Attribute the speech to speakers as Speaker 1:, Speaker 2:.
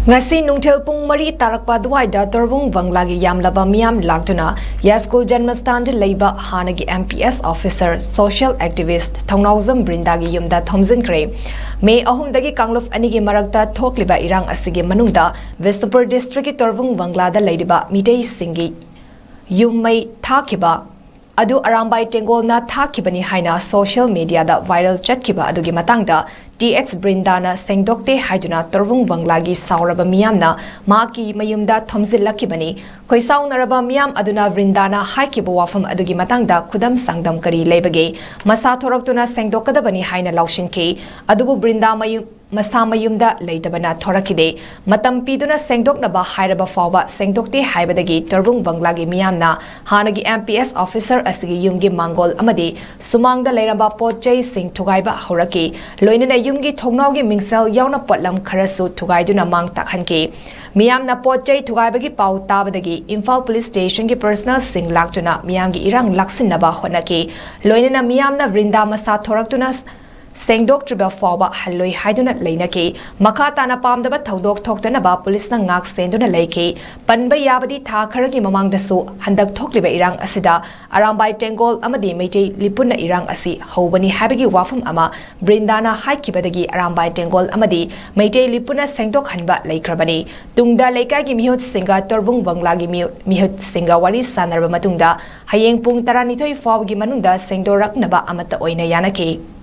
Speaker 1: Ngasi nungthil pung mari tarakpa duwaida torbung banglagi yamlaba miyam lagduna Yaiskul Janmasthanda Leiba Hannagi MPS officer social activist Thongnawjam Brinda gi Yumda Thomjindune May ahumdagi kangluf anigi marakta thokliba irang asigi manungda Vishnupur district ki torbung banglada leidiba mitei singi yummai thakiba adu arambai tengolna thakibani haina social media da viral chatkiba adugi matangda TX Brinda na Shengdokte haiduna torbung banglagi SHAORABA MEEYAMNA maki mayumda thomjillakibani khoisaunaraba miyam aduna Brinda na haikiba wafam adugi matangda khudam sangdam kari leibage MASA thoraktuna Shengdokadabani haina Laosinkhre adubu Brinda MASA mayumda leidabana thorakide matam piduna Shengdoknaba hairaba fawba Shengdokte haibadagi torbung banglagi MEEYAMNA Hannagi MPS officer asigi yumgi mangol amadi sumangda leiramba potjai sing thugaiba horaki loinena yumgi thongnawgi mingsel yauna potlam kharasu thugaiduna mang takhanke miyamna potjai thugaibagi pau tabadagi Imphal police station ki personal sing laktuna miyamgi irang laksinaba honake loinena miyamna Brinda MASA thoraktuna Shengdok triba fawba halloi haiduna leinake makata na pamdaba thodok thoktanaba police na ngak senduna leike panba yabadi tha kharagi mamangdasu handak thokliba irang asida arambai tengol amadi meitei lipuna irang asi hobani habagi wafam ama Brinda na haikibadagi arambai tengol amadi meitei lipuna Shengdok hanba leikrabani tungda LEIKAIGI mihut singa torbung banglagi mihut singa wari sanarba matungda hayeng pung 12 fawgi manungda Shengdoknaba amata oina yanake